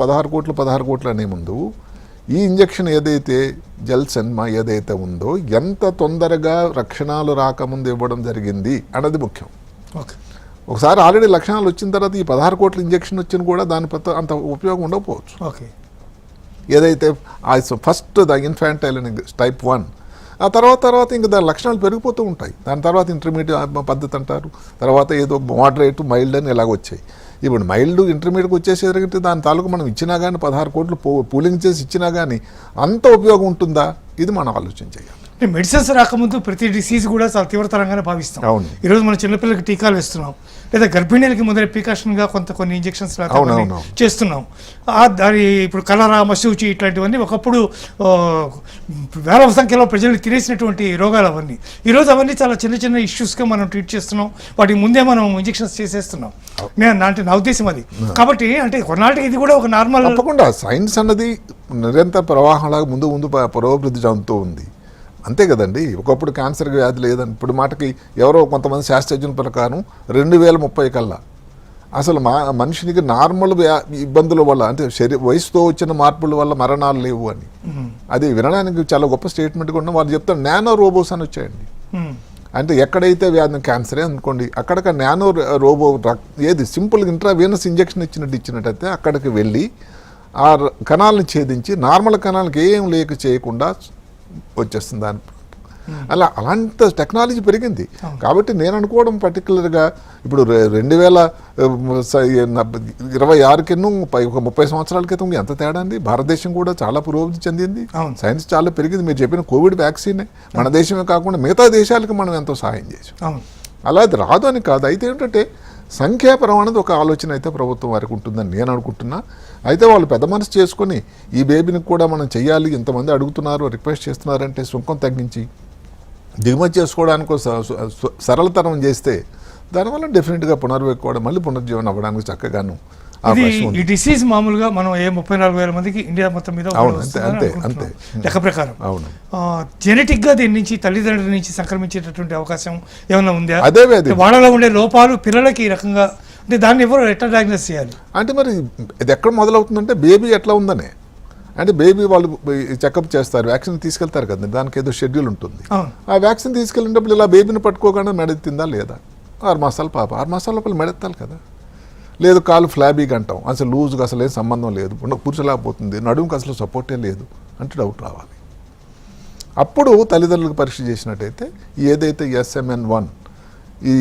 16 కోట్లు అనే ముందు ఈ ఇంజెక్షన్ ఏదైతే జల్సెన్మా ఏదైతే ఉందో ఎంత తొందరగా లక్షణాలు రాకముందు ఇవ్వడం జరిగింది అన్నది ముఖ్యం. ఒకసారి ఆల్రెడీ లక్షణాలు వచ్చిన తర్వాత ఈ 16 కోట్ల ఇంజెక్షన్ వచ్చిన కూడా దాని అంత ఉపయోగం ఉండకపోవచ్చు. ఏదైతే ఫస్ట్ ద ఇన్ఫాంటైల్ టైప్ 1 ఆ తర్వాత ఇంకా దాని లక్షణాలు పెరిగిపోతూ ఉంటాయి. దాని తర్వాత ఇంటర్మీడియట్ పద్ధతి అంటారు, తర్వాత ఏదో మోడరేట్ మైల్డ్ అని ఇలాగ వచ్చాయి. ఇప్పుడు మైల్డ్ ఇంటర్మీడియట్కి వచ్చేసేదంటే దాని తాలూకు మనం ఇచ్చినా కానీ 16 కోట్లు పూలింగ్ చేసి ఇచ్చినా కానీ అంత ఉపయోగం ఉంటుందా, ఇది మనం ఆలోచన చేయాలి. మెడిసిన్స్ రాకముందు ప్రతి డిసీజ్ కూడా చాలా తీవ్రతరంగానే భావిస్తాం. ఈరోజు మనం చిన్నపిల్లలకి టీకాలు వేస్తున్నాం, లేదా గర్భిణీలకి మొదటి ప్రికాషన్గా కొన్ని ఇంజెక్షన్స్ చేస్తున్నాం. దాని ఇప్పుడు కలరా, మసూచి ఇట్లాంటివన్నీ ఒకప్పుడు వేల సంఖ్యలో ప్రజల్ని తినేసినటువంటి రోగాలు అవన్నీ. ఈరోజు అవన్నీ చాలా చిన్న చిన్న ఇష్యూస్గా మనం ట్రీట్ చేస్తున్నాం. వాటికి ముందే మనం ఇంజెక్షన్స్ చేసేస్తున్నాం. నా ఉద్దేశం అది. కాబట్టి అంటే కొన్నాటికి ఇది కూడా ఒక నార్మల్. తప్పకుండా సైన్స్ అన్నది నిరంతర ప్రవాహంలాగా ముందు పురోభివృద్ధి చెందుతూ ఉంది, అంతే కదండి. ఒకప్పుడు క్యాన్సర్ వ్యాధి లేదని ఇప్పుడు మాటకి ఎవరో కొంతమంది శాస్త్రజ్ఞుల ప్రకారం 2030 కల్లా అసలు మనిషికి నార్మల్ ఇబ్బందుల వల్ల అంటే వయసుతో వచ్చిన మార్పుల వల్ల మరణాలు లేవు అని, అది వినడానికి చాలా గొప్ప స్టేట్మెంట్ కూడా వాళ్ళు చెప్తారు. నానో రోబోస్ అని వచ్చాయండి. అంటే ఎక్కడైతే వ్యాధి క్యాన్సరే అనుకోండి, అక్కడికి నానో రోబో ఏది సింపుల్గా ఇంట్రావీనస్ ఇంజెక్షన్ ఇచ్చినట్టయితే అక్కడికి వెళ్ళి ఆ కణాలను ఛేదించి నార్మల్ కణాలకు ఏం లేక చేయకుండా వచ్చేస్తుంది. దాని అలాంటి టెక్నాలజీ పెరిగింది. కాబట్టి నేను అనుకోవడం పర్టికులర్గా ఇప్పుడు 2026 కింద 30 సంవత్సరాల క్రితం ఎంత తేడా అండి. భారతదేశం కూడా చాలా పురోభివృద్ధి చెందింది, సైన్స్ చాలా పెరిగింది. మీరు చెప్పిన కోవిడ్ వ్యాక్సినే మన దేశమే కాకుండా మిగతా దేశాలకు మనం ఎంతో సహాయం చేసాం. అలా అది రాదు అని కాదు. అయితే ఏంటంటే సంఖ్యాపరమైనది ఒక ఆలోచన అయితే ప్రభుత్వం వారికి ఉంటుందని నేను అనుకుంటున్నా. అయితే వాళ్ళు పెద్ద మనసు చేసుకొని ఈ బేబీని కూడా మనం చెయ్యాలి, ఇంతమంది అడుగుతున్నారు, రిక్వెస్ట్ చేస్తున్నారంటే సుంకం తగ్గించి దిగుమతి చేసుకోవడానికి సరళతరం చేస్తే దానివల్ల డెఫినెట్గా పునర్వేసుకోవడం మళ్ళీ పునర్జీవనం అవ్వడానికి చక్కగాను. ఈ డిసీజ్ మామూలుగా మనం 34,000 మందికి ఇండియా మొత్తం మీద అంతే లెక్క ప్రకారం జెనెటిక్ గా దీని నుంచి తల్లిదండ్రుల నుంచి సంక్రమించేటటువంటి అవకాశం ఏమైనా ఉందా? అదే వాళ్ళలో ఉండే లోపాలు పిల్లలకి ఈ రకంగా అంటే దాన్ని ఎవరు ఎట్లా డయాగ్నోస్ చేయాలి అంటే మరి ఇది ఎక్కడ మొదలవుతుందంటే బేబీ ఎట్లా ఉందనే. అంటే బేబీ వాళ్ళు చెకప్ చేస్తారు, వ్యాక్సిన్ తీసుకెళ్తారు కదా, దానికి ఏదో షెడ్యూల్ ఉంటుంది. ఆ వ్యాక్సిన్ తీసుకెళ్ళినప్పుడు ఇలా బేబీని పట్టుకోకుండా మెడెత్తిందా లేదా, 6 మాసాల పాప 6 మాసాల లోపల మెడెత్తాలి కదా. లేదు కాలు ఫ్లాబీగా అంటాం, అసలు లూజ్గా అసలు ఏం సంబంధం లేదు, కూర్చోలేకపోతుంది, నడుముకి అసలు సపోర్టే లేదు అంటే డౌట్ రావాలి. అప్పుడు తల్లిదండ్రులకు పరీక్ష చేసినట్టయితే ఏదైతే SMN1 ఈ